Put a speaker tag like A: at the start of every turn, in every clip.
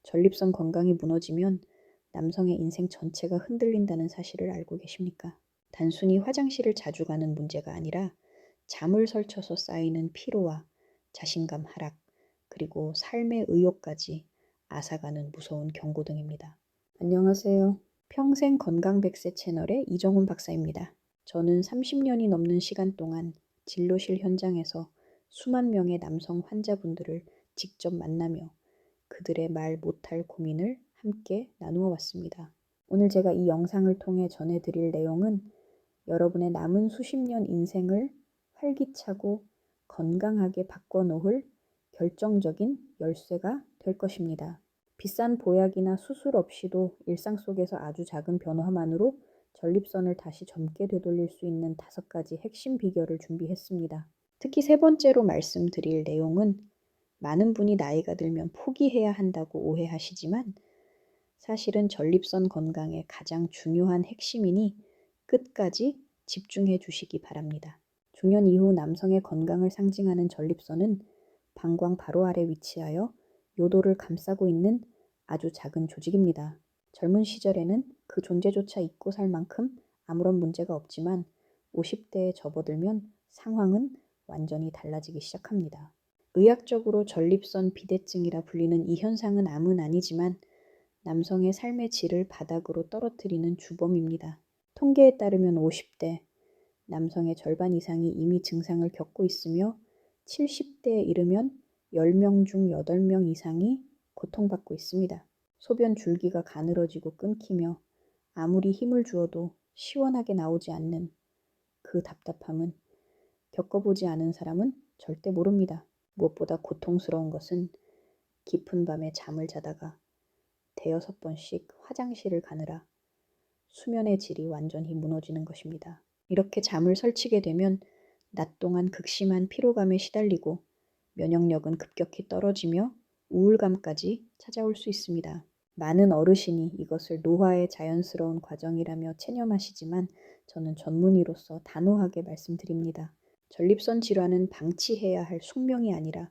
A: 전립선 건강이 무너지면 남성의 인생 전체가 흔들린다는 사실을 알고 계십니까? 단순히 화장실을 자주 가는 문제가 아니라 잠을 설쳐서 쌓이는 피로와 자신감 하락, 그리고 삶의 의욕까지 앗아가는 무서운 경고등입니다. 안녕하세요. 평생 건강 100세 채널의 이정훈 박사입니다. 저는 30년이 넘는 시간 동안 진료실 현장에서 수만 명의 남성 환자분들을 직접 만나며 그들의 말 못할 고민을 함께 나누어 왔습니다. 오늘 제가 이 영상을 통해 전해드릴 내용은 여러분의 남은 수십 년 인생을 활기차고 건강하게 바꿔놓을 결정적인 열쇠가 될 것입니다. 비싼 보약이나 수술 없이도 일상 속에서 아주 작은 변화만으로 전립선을 다시 젊게 되돌릴 수 있는 5가지 핵심 비결을 준비했습니다. 특히 세 번째로 말씀드릴 내용은 많은 분이 나이가 들면 포기해야 한다고 오해하시지만 사실은 전립선 건강의 가장 중요한 핵심이니 끝까지 집중해 주시기 바랍니다. 중년 이후 남성의 건강을 상징하는 전립선은 방광 바로 아래 위치하여 요도를 감싸고 있는 아주 작은 조직입니다. 젊은 시절에는 그 존재조차 잊고 살 만큼 아무런 문제가 없지만 50대에 접어들면 상황은 완전히 달라지기 시작합니다. 의학적으로 전립선 비대증이라 불리는 이 현상은 암은 아니지만 남성의 삶의 질을 바닥으로 떨어뜨리는 주범입니다. 통계에 따르면 50대 남성의 절반 이상이 이미 증상을 겪고 있으며 70대에 이르면 10명 중 8명 이상이 고통받고 있습니다. 소변 줄기가 가늘어지고 끊기며 아무리 힘을 주어도 시원하게 나오지 않는 그 답답함은 겪어보지 않은 사람은 절대 모릅니다. 무엇보다 고통스러운 것은 깊은 밤에 잠을 자다가 대여섯 번씩 화장실을 가느라 수면의 질이 완전히 무너지는 것입니다. 이렇게 잠을 설치게 되면 낮 동안 극심한 피로감에 시달리고 면역력은 급격히 떨어지며 우울감까지 찾아올 수 있습니다. 많은 어르신이 이것을 노화의 자연스러운 과정이라며 체념하시지만 저는 전문의로서 단호하게 말씀드립니다. 전립선 질환은 방치해야 할 숙명이 아니라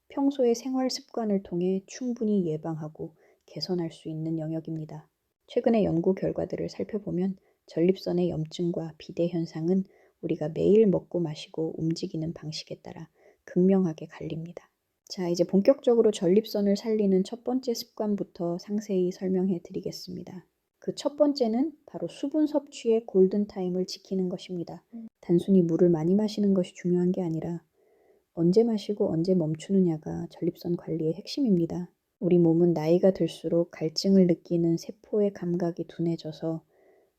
A: 평소의 생활 습관을 통해 충분히 예방하고 개선할 수 있는 영역입니다. 최근의 연구 결과들을 살펴보면 전립선의 염증과 비대 현상은 우리가 매일 먹고 마시고 움직이는 방식에 따라 극명하게 갈립니다. 자, 이제 본격적으로 전립선을 살리는 첫 번째 습관부터 상세히 설명해 드리겠습니다. 그 첫 번째는 바로 수분 섭취의 골든타임을 지키는 것입니다. 단순히 물을 많이 마시는 것이 중요한 게 아니라 언제 마시고 언제 멈추느냐가 전립선 관리의 핵심입니다. 우리 몸은 나이가 들수록 갈증을 느끼는 세포의 감각이 둔해져서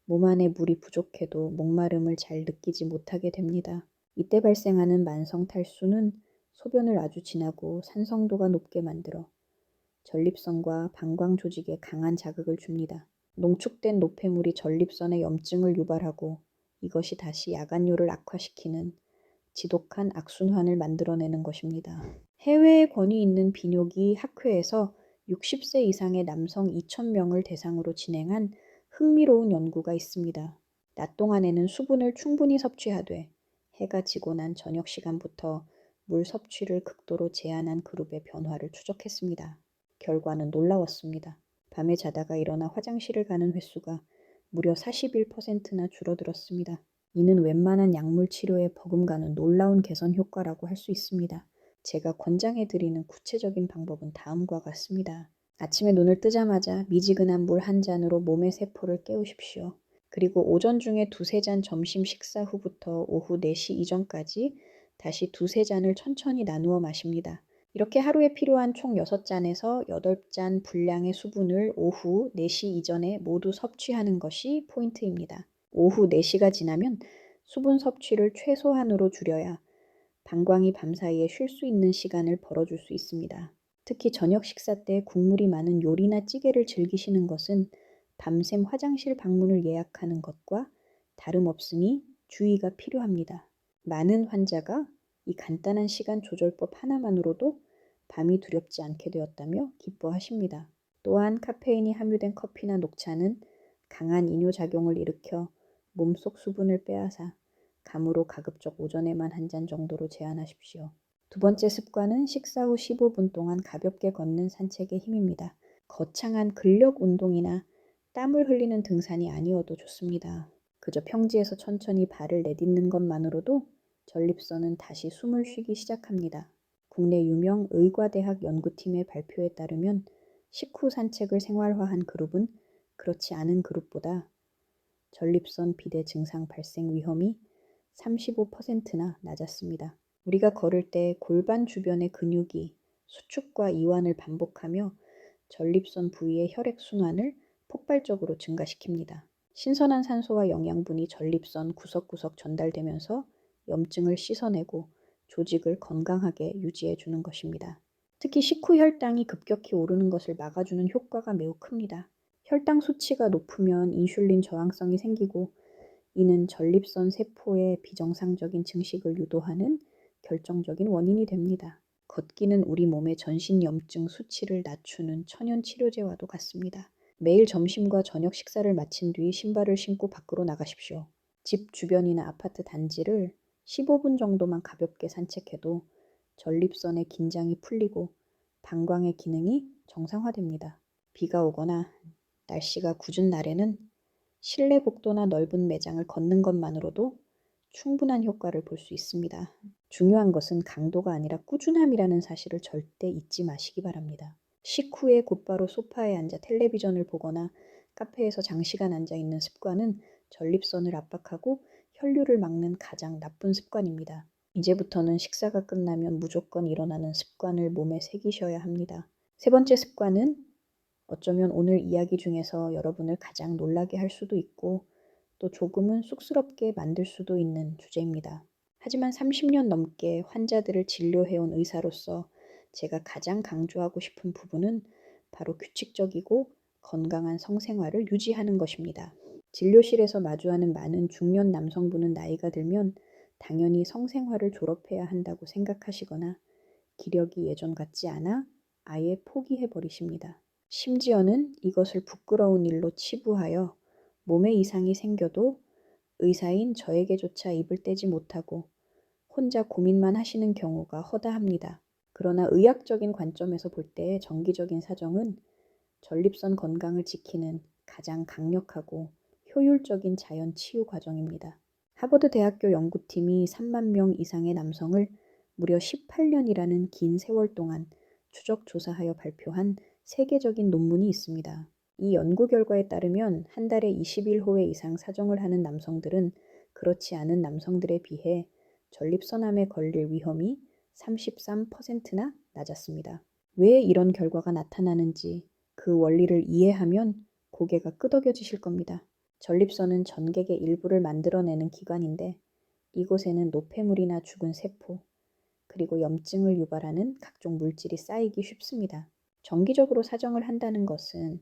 A: 몸 안에 물이 부족해도 목마름을 잘 느끼지 못하게 됩니다. 이때 발생하는 만성 탈수는 소변을 아주 진하고 산성도가 높게 만들어 전립선과 방광 조직에 강한 자극을 줍니다. 농축된 노폐물이 전립선에 염증을 유발하고 이것이 다시 야간뇨를 악화시키는 지독한 악순환을 만들어내는 것입니다. 해외에 권위 있는 비뇨기 학회에서 60세 이상의 남성 2,000명을 대상으로 진행한 흥미로운 연구가 있습니다. 낮 동안에는 수분을 충분히 섭취하되 해가 지고 난 저녁 시간부터 물 섭취를 극도로 제한한 그룹의 변화를 추적했습니다. 결과는 놀라웠습니다. 밤에 자다가 일어나 화장실을 가는 횟수가 무려 41%나 줄어들었습니다. 이는 웬만한 약물 치료에 버금가는 놀라운 개선 효과라고 할 수 있습니다. 제가 권장해드리는 구체적인 방법은 다음과 같습니다. 아침에 눈을 뜨자마자 미지근한 물 한 잔으로 몸의 세포를 깨우십시오. 그리고 오전 중에 2~3잔 점심 식사 후부터 오후 4시 이전까지 다시 2~3잔을 천천히 나누어 마십니다. 이렇게 하루에 필요한 총 6잔에서 8잔 분량의 수분을 오후 4시 이전에 모두 섭취하는 것이 포인트입니다. 오후 4시가 지나면 수분 섭취를 최소한으로 줄여야 방광이 밤사이에 쉴 수 있는 시간을 벌어줄 수 있습니다. 특히 저녁 식사 때 국물이 많은 요리나 찌개를 즐기시는 것은 밤샘 화장실 방문을 예약하는 것과 다름없으니 주의가 필요합니다. 많은 환자가 이 간단한 시간 조절법 하나만으로도 밤이 두렵지 않게 되었다며 기뻐하십니다. 또한 카페인이 함유된 커피나 녹차는 강한 이뇨작용을 일으켜 몸속 수분을 빼앗아 감으로 가급적 오전에만 한 잔 정도로 제한하십시오. 두 번째 습관은 식사 후 15분 동안 가볍게 걷는 산책의 힘입니다. 거창한 근력 운동이나 땀을 흘리는 등산이 아니어도 좋습니다. 그저 평지에서 천천히 발을 내딛는 것만으로도 전립선은 다시 숨을 쉬기 시작합니다. 국내 유명 의과대학 연구팀의 발표에 따르면 식후 산책을 생활화한 그룹은 그렇지 않은 그룹보다 전립선 비대 증상 발생 위험이 35%나 낮았습니다. 우리가 걸을 때 골반 주변의 근육이 수축과 이완을 반복하며 전립선 부위의 혈액순환을 폭발적으로 증가시킵니다. 신선한 산소와 영양분이 전립선 구석구석 전달되면서 염증을 씻어내고 조직을 건강하게 유지해 주는 것입니다. 특히 식후 혈당이 급격히 오르는 것을 막아주는 효과가 매우 큽니다. 혈당 수치가 높으면 인슐린 저항성이 생기고 이는 전립선 세포의 비정상적인 증식을 유도하는 결정적인 원인이 됩니다. 걷기는 우리 몸의 전신 염증 수치를 낮추는 천연 치료제와도 같습니다. 매일 점심과 저녁 식사를 마친 뒤 신발을 신고 밖으로 나가십시오. 집 주변이나 아파트 단지를 15분 정도만 가볍게 산책해도 전립선의 긴장이 풀리고 방광의 기능이 정상화됩니다. 비가 오거나 날씨가 궂은 날에는 실내 복도나 넓은 매장을 걷는 것만으로도 충분한 효과를 볼 수 있습니다. 중요한 것은 강도가 아니라 꾸준함이라는 사실을 절대 잊지 마시기 바랍니다. 식후에 곧바로 소파에 앉아 텔레비전을 보거나 카페에서 장시간 앉아 있는 습관은 전립선을 압박하고 혈류를 막는 가장 나쁜 습관입니다. 이제부터는 식사가 끝나면 무조건 일어나는 습관을 몸에 새기셔야 합니다. 세 번째 습관은 어쩌면 오늘 이야기 중에서 여러분을 가장 놀라게 할 수도 있고 또 조금은 쑥스럽게 만들 수도 있는 주제입니다. 하지만 30년 넘게 환자들을 진료해온 의사로서 제가 가장 강조하고 싶은 부분은 바로 규칙적이고 건강한 성생활을 유지하는 것입니다. 진료실에서 마주하는 많은 중년 남성분은 나이가 들면 당연히 성생활을 졸업해야 한다고 생각하시거나 기력이 예전 같지 않아 아예 포기해버리십니다. 심지어는 이것을 부끄러운 일로 치부하여 몸에 이상이 생겨도 의사인 저에게조차 입을 떼지 못하고 혼자 고민만 하시는 경우가 허다합니다. 그러나 의학적인 관점에서 볼 때 정기적인 사정은 전립선 건강을 지키는 가장 강력하고 효율적인 자연 치유 과정입니다. 하버드 대학교 연구팀이 3만 명 이상의 남성을 무려 18년이라는 긴 세월 동안 추적 조사하여 발표한 세계적인 논문이 있습니다. 이 연구 결과에 따르면 한 달에 21회 이상 사정을 하는 남성들은 그렇지 않은 남성들에 비해 전립선암에 걸릴 위험이 33%나 낮았습니다. 왜 이런 결과가 나타나는지 그 원리를 이해하면 고개가 끄덕여지실 겁니다. 전립선은 전객의 일부를 만들어내는 기관인데 이곳에는 노폐물이나 죽은 세포, 그리고 염증을 유발하는 각종 물질이 쌓이기 쉽습니다. 정기적으로 사정을 한다는 것은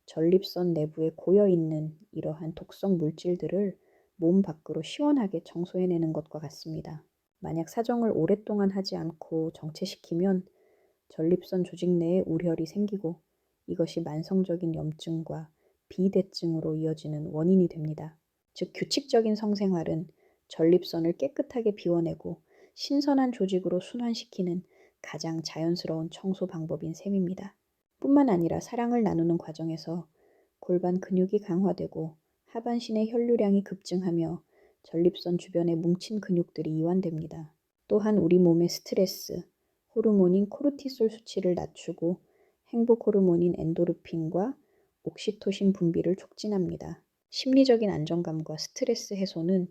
A: 전립선 내부에 고여있는 이러한 독성 물질들을 몸 밖으로 시원하게 청소해내는 것과 같습니다. 만약 사정을 오랫동안 하지 않고 정체시키면 전립선 조직 내에 우혈이 생기고 이것이 만성적인 염증과 비대증으로 이어지는 원인이 됩니다. 즉 규칙적인 성생활은 전립선을 깨끗하게 비워내고 신선한 조직으로 순환시키는 가장 자연스러운 청소 방법인 셈입니다. 뿐만 아니라 사랑을 나누는 과정에서 골반 근육이 강화되고 하반신의 혈류량이 급증하며 전립선 주변에 뭉친 근육들이 이완됩니다. 또한 우리 몸의 스트레스, 호르몬인 코르티솔 수치를 낮추고 행복 호르몬인 엔도르핀과 옥시토신 분비를 촉진합니다. 심리적인 안정감과 스트레스 해소는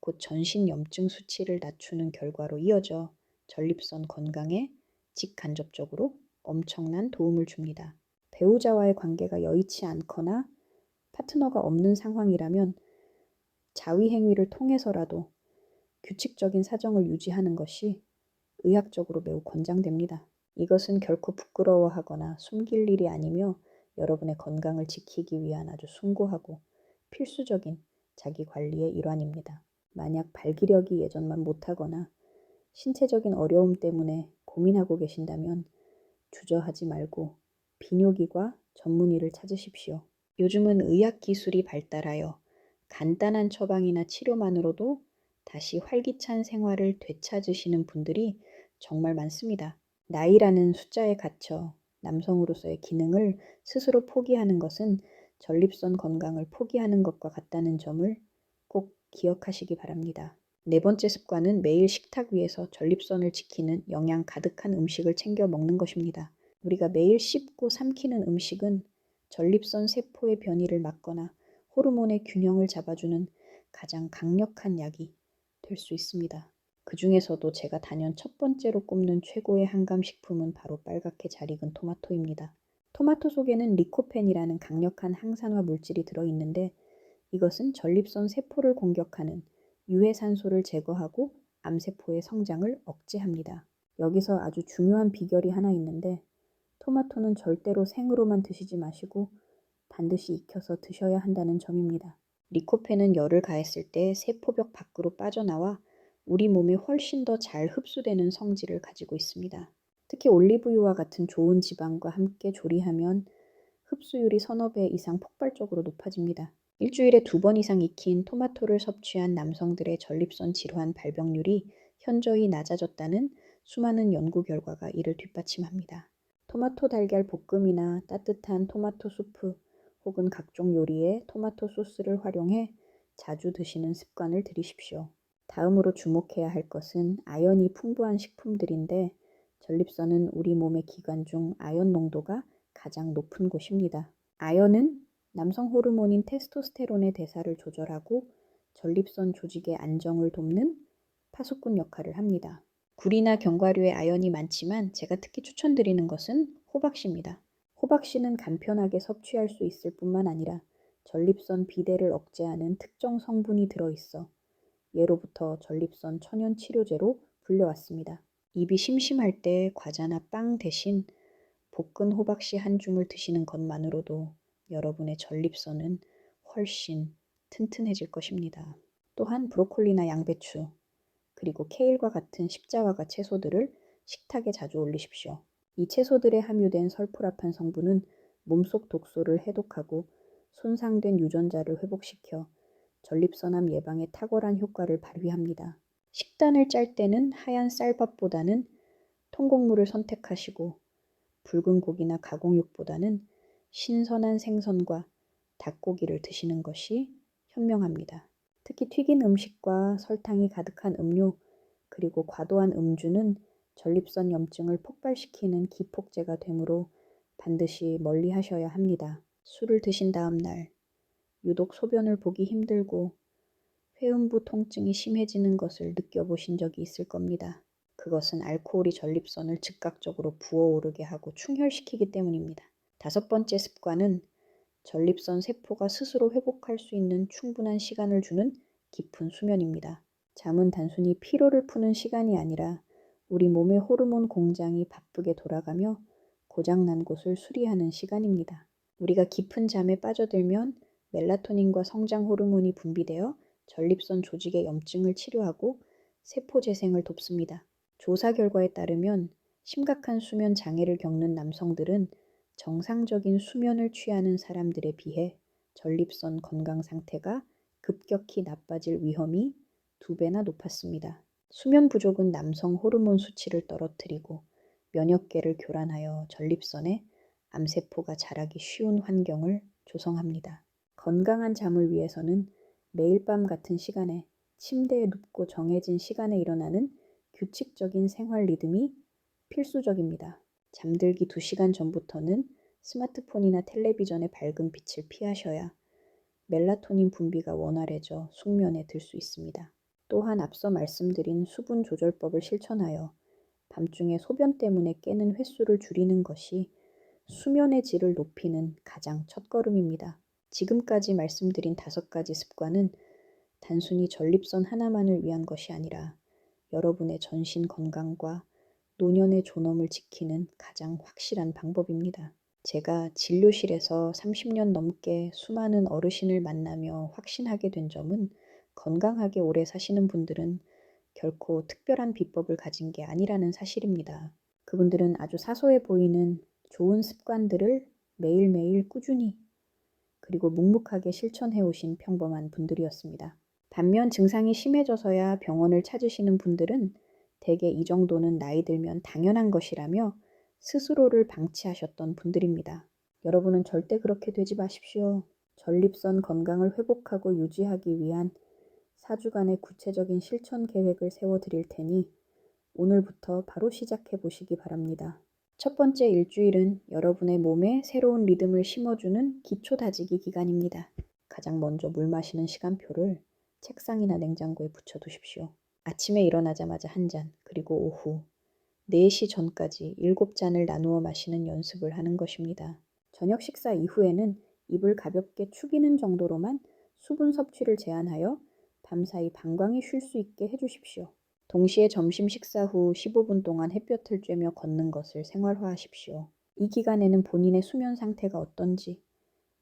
A: 곧 전신 염증 수치를 낮추는 결과로 이어져 전립선 건강에 직간접적으로 엄청난 도움을 줍니다. 배우자와의 관계가 여의치 않거나 파트너가 없는 상황이라면 자위 행위를 통해서라도 규칙적인 사정을 유지하는 것이 의학적으로 매우 권장됩니다. 이것은 결코 부끄러워하거나 숨길 일이 아니며 여러분의 건강을 지키기 위한 아주 숭고하고 필수적인 자기 관리의 일환입니다. 만약 발기력이 예전만 못하거나 신체적인 어려움 때문에 고민하고 계신다면 주저하지 말고 비뇨기과 전문의를 찾으십시오. 요즘은 의학 기술이 발달하여 간단한 처방이나 치료만으로도 다시 활기찬 생활을 되찾으시는 분들이 정말 많습니다. 나이라는 숫자에 갇혀 남성으로서의 기능을 스스로 포기하는 것은 전립선 건강을 포기하는 것과 같다는 점을 꼭 기억하시기 바랍니다. 네 번째 습관은 매일 식탁 위에서 전립선을 지키는 영양 가득한 음식을 챙겨 먹는 것입니다. 우리가 매일 씹고 삼키는 음식은 전립선 세포의 변이를 막거나 호르몬의 균형을 잡아주는 가장 강력한 약이 될 수 있습니다. 그 중에서도 제가 단연 첫 번째로 꼽는 최고의 한감식품은 바로 빨갛게 잘 익은 토마토입니다. 토마토 속에는 리코펜이라는 강력한 항산화 물질이 들어있는데 이것은 전립선 세포를 공격하는 유해산소를 제거하고 암세포의 성장을 억제합니다. 여기서 아주 중요한 비결이 하나 있는데 토마토는 절대로 생으로만 드시지 마시고 반드시 익혀서 드셔야 한다는 점입니다. 리코펜은 열을 가했을 때 세포벽 밖으로 빠져나와 우리 몸에 훨씬 더 잘 흡수되는 성질을 가지고 있습니다. 특히 올리브유와 같은 좋은 지방과 함께 조리하면 흡수율이 서너 배 이상 폭발적으로 높아집니다. 일주일에 2번 이상 익힌 토마토를 섭취한 남성들의 전립선 질환 발병률이 현저히 낮아졌다는 수많은 연구 결과가 이를 뒷받침합니다. 토마토 달걀 볶음이나 따뜻한 토마토 수프 혹은 각종 요리에 토마토 소스를 활용해 자주 드시는 습관을 들이십시오. 다음으로 주목해야 할 것은 아연이 풍부한 식품들인데 전립선은 우리 몸의 기관 중 아연 농도가 가장 높은 곳입니다. 아연은 남성 호르몬인 테스토스테론의 대사를 조절하고 전립선 조직의 안정을 돕는 파수꾼 역할을 합니다. 굴이나 견과류에 아연이 많지만 제가 특히 추천드리는 것은 호박씨입니다. 호박씨는 간편하게 섭취할 수 있을 뿐만 아니라 전립선 비대를 억제하는 특정 성분이 들어있어 예로부터 전립선 천연 치료제로 불려왔습니다. 입이 심심할 때 과자나 빵 대신 볶은 호박씨 한 줌을 드시는 것만으로도 여러분의 전립선은 훨씬 튼튼해질 것입니다. 또한 브로콜리나 양배추, 그리고 케일과 같은 십자화과 채소들을 식탁에 자주 올리십시오. 이 채소들에 함유된 설포라판 성분은 몸속 독소를 해독하고 손상된 유전자를 회복시켜 전립선암 예방에 탁월한 효과를 발휘합니다. 식단을 짤 때는 하얀 쌀밥보다는 통곡물을 선택하시고 붉은 고기나 가공육보다는 신선한 생선과 닭고기를 드시는 것이 현명합니다. 특히 튀긴 음식과 설탕이 가득한 음료, 그리고 과도한 음주는 전립선 염증을 폭발시키는 기폭제가 되므로 반드시 멀리 하셔야 합니다. 술을 드신 다음 날, 유독 소변을 보기 힘들고 회음부 통증이 심해지는 것을 느껴보신 적이 있을 겁니다. 그것은 알코올이 전립선을 즉각적으로 부어오르게 하고 충혈시키기 때문입니다. 5번째 습관은 전립선 세포가 스스로 회복할 수 있는 충분한 시간을 주는 깊은 수면입니다. 잠은 단순히 피로를 푸는 시간이 아니라 우리 몸의 호르몬 공장이 바쁘게 돌아가며 고장난 곳을 수리하는 시간입니다. 우리가 깊은 잠에 빠져들면 멜라토닌과 성장 호르몬이 분비되어 전립선 조직의 염증을 치료하고 세포 재생을 돕습니다. 조사 결과에 따르면 심각한 수면 장애를 겪는 남성들은 정상적인 수면을 취하는 사람들에 비해 전립선 건강 상태가 급격히 나빠질 위험이 2배나 높았습니다. 수면 부족은 남성 호르몬 수치를 떨어뜨리고 면역계를 교란하여 전립선에 암세포가 자라기 쉬운 환경을 조성합니다. 건강한 잠을 위해서는 매일 밤 같은 시간에 침대에 눕고 정해진 시간에 일어나는 규칙적인 생활 리듬이 필수적입니다. 잠들기 2시간 전부터는 스마트폰이나 텔레비전의 밝은 빛을 피하셔야 멜라토닌 분비가 원활해져 숙면에 들 수 있습니다. 또한 앞서 말씀드린 수분 조절법을 실천하여 밤중에 소변 때문에 깨는 횟수를 줄이는 것이 수면의 질을 높이는 가장 첫걸음입니다. 지금까지 말씀드린 5가지 습관은 단순히 전립선 하나만을 위한 것이 아니라 여러분의 전신 건강과 노년의 존엄을 지키는 가장 확실한 방법입니다. 제가 진료실에서 30년 넘게 수많은 어르신을 만나며 확신하게 된 점은 건강하게 오래 사시는 분들은 결코 특별한 비법을 가진 게 아니라는 사실입니다. 그분들은 아주 사소해 보이는 좋은 습관들을 매일매일 꾸준히 그리고 묵묵하게 실천해 오신 평범한 분들이었습니다. 반면 증상이 심해져서야 병원을 찾으시는 분들은 대개 이 정도는 나이 들면 당연한 것이라며 스스로를 방치하셨던 분들입니다. 여러분은 절대 그렇게 되지 마십시오. 전립선 건강을 회복하고 유지하기 위한 4주간의 구체적인 실천 계획을 세워드릴 테니 오늘부터 바로 시작해 보시기 바랍니다. 첫 번째 일주일은 여러분의 몸에 새로운 리듬을 심어주는 기초 다지기 기간입니다. 가장 먼저 물 마시는 시간표를 책상이나 냉장고에 붙여두십시오. 아침에 일어나자마자 한 잔, 그리고 오후 4시 전까지 7잔을 나누어 마시는 연습을 하는 것입니다. 저녁 식사 이후에는 입을 가볍게 축이는 정도로만 수분 섭취를 제한하여 밤사이 방광이 쉴 수 있게 해주십시오. 동시에 점심 식사 후 15분 동안 햇볕을 쬐며 걷는 것을 생활화하십시오. 이 기간에는 본인의 수면 상태가 어떤지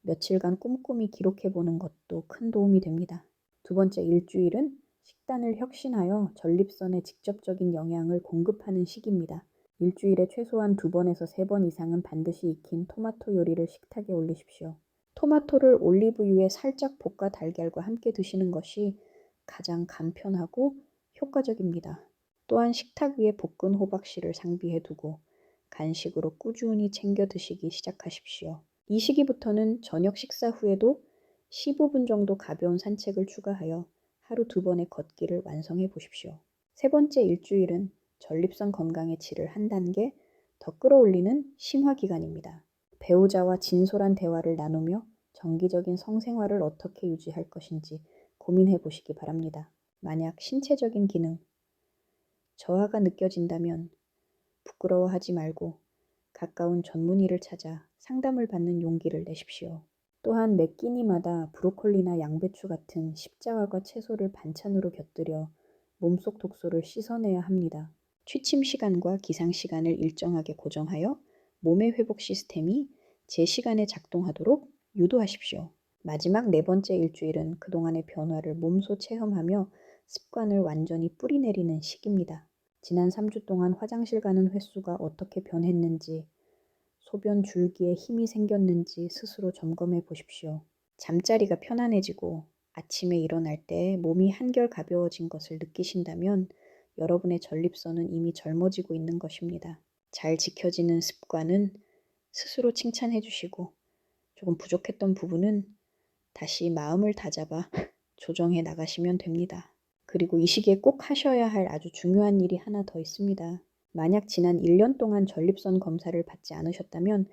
A: 며칠간 꼼꼼히 기록해보는 것도 큰 도움이 됩니다. 두 번째 일주일은 식단을 혁신하여 전립선에 직접적인 영양을 공급하는 시기입니다. 일주일에 최소한 2번에서 3번 이상은 반드시 익힌 토마토 요리를 식탁에 올리십시오. 토마토를 올리브유에 살짝 볶아 달걀과 함께 드시는 것이 가장 간편하고 효과적입니다. 또한 식탁 위에 볶은 호박씨를 상비해 두고 간식으로 꾸준히 챙겨 드시기 시작하십시오. 이 시기부터는 저녁 식사 후에도 15분 정도 가벼운 산책을 추가하여 하루 2번의 걷기를 완성해 보십시오. 세 번째 일주일은 전립선 건강의 질을 한 단계 더 끌어올리는 심화 기간입니다. 배우자와 진솔한 대화를 나누며 정기적인 성생활을 어떻게 유지할 것인지 고민해 보시기 바랍니다. 만약 신체적인 기능, 저하가 느껴진다면 부끄러워하지 말고 가까운 전문의를 찾아 상담을 받는 용기를 내십시오. 또한 매 끼니마다 브로콜리나 양배추 같은 십자화과 채소를 반찬으로 곁들여 몸속 독소를 씻어내야 합니다. 취침 시간과 기상 시간을 일정하게 고정하여 몸의 회복 시스템이 제 시간에 작동하도록 유도하십시오. 마지막 네 번째 일주일은 그동안의 변화를 몸소 체험하며 습관을 완전히 뿌리내리는 시기입니다. 지난 3주 동안 화장실 가는 횟수가 어떻게 변했는지, 소변 줄기에 힘이 생겼는지 스스로 점검해 보십시오. 잠자리가 편안해지고 아침에 일어날 때 몸이 한결 가벼워진 것을 느끼신다면 여러분의 전립선은 이미 젊어지고 있는 것입니다. 잘 지켜지는 습관은 스스로 칭찬해 주시고 조금 부족했던 부분은 다시 마음을 다잡아 조정해 나가시면 됩니다. 그리고 이 시기에 꼭 하셔야 할 아주 중요한 일이 하나 더 있습니다. 만약 지난 1년 동안 전립선 검사를 받지 않으셨다면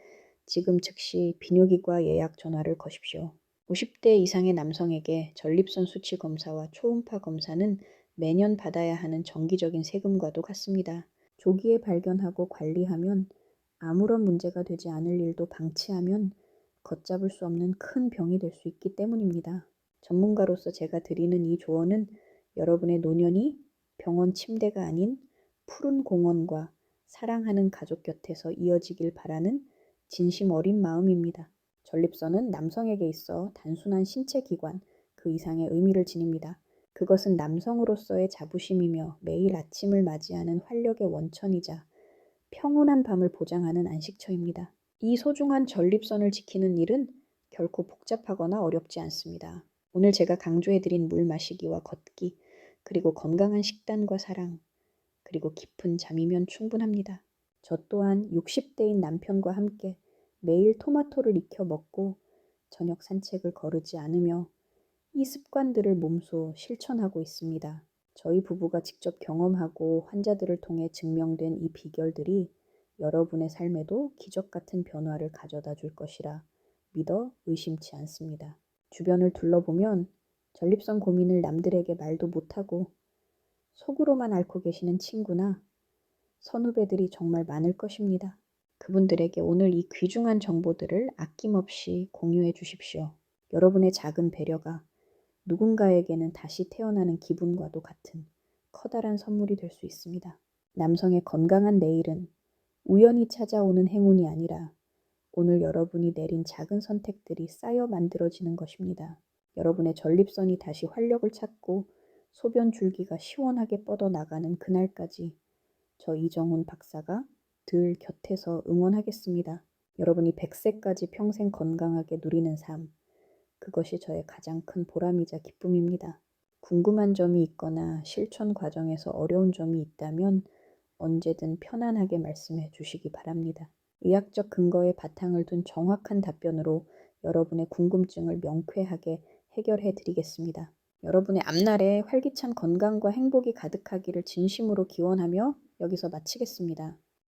A: 지금 즉시 비뇨기과 예약 전화를 거십시오. 50대 이상의 남성에게 전립선 수치 검사와 초음파 검사는 매년 받아야 하는 정기적인 세금과도 같습니다. 조기에 발견하고 관리하면 아무런 문제가 되지 않을 일도 방치하면 걷잡을 수 없는 큰 병이 될 수 있기 때문입니다. 전문가로서 제가 드리는 이 조언은 여러분의 노년이 병원 침대가 아닌 푸른 공원과 사랑하는 가족 곁에서 이어지길 바라는 진심 어린 마음입니다. 전립선은 남성에게 있어 단순한 신체 기관 그 이상의 의미를 지닙니다. 그것은 남성으로서의 자부심이며 매일 아침을 맞이하는 활력의 원천이자 평온한 밤을 보장하는 안식처입니다. 이 소중한 전립선을 지키는 일은 결코 복잡하거나 어렵지 않습니다. 오늘 제가 강조해드린 물 마시기와 걷기, 그리고 건강한 식단과 사랑, 그리고 깊은 잠이면 충분합니다. 저 또한 60대인 남편과 함께 매일 토마토를 익혀 먹고 저녁 산책을 거르지 않으며 이 습관들을 몸소 실천하고 있습니다. 저희 부부가 직접 경험하고 환자들을 통해 증명된 이 비결들이 여러분의 삶에도 기적 같은 변화를 가져다 줄 것이라 믿어 의심치 않습니다. 주변을 둘러보면 전립선 고민을 남들에게 말도 못하고 속으로만 앓고 계시는 친구나 선후배들이 정말 많을 것입니다. 그분들에게 오늘 이 귀중한 정보들을 아낌없이 공유해 주십시오. 여러분의 작은 배려가 누군가에게는 다시 태어나는 기분과도 같은 커다란 선물이 될 수 있습니다. 남성의 건강한 내일은 우연히 찾아오는 행운이 아니라 오늘 여러분이 내린 작은 선택들이 쌓여 만들어지는 것입니다. 여러분의 전립선이 다시 활력을 찾고 소변 줄기가 시원하게 뻗어나가는 그날까지 저 이정훈 박사가 늘 곁에서 응원하겠습니다. 여러분이 100세까지 평생 건강하게 누리는 삶, 그것이 저의 가장 큰 보람이자 기쁨입니다. 궁금한 점이 있거나 실천 과정에서 어려운 점이 있다면 언제든 편안하게 말씀해 주시기 바랍니다. 의학적 근거에 바탕을 둔 정확한 답변으로 여러분의 궁금증을 명쾌하게 해결해 드리겠습니다. 여러분의 앞날에 활기찬 건강과 행복이 가득하기를 진심으로 기원하며 여기서 마치겠습니다.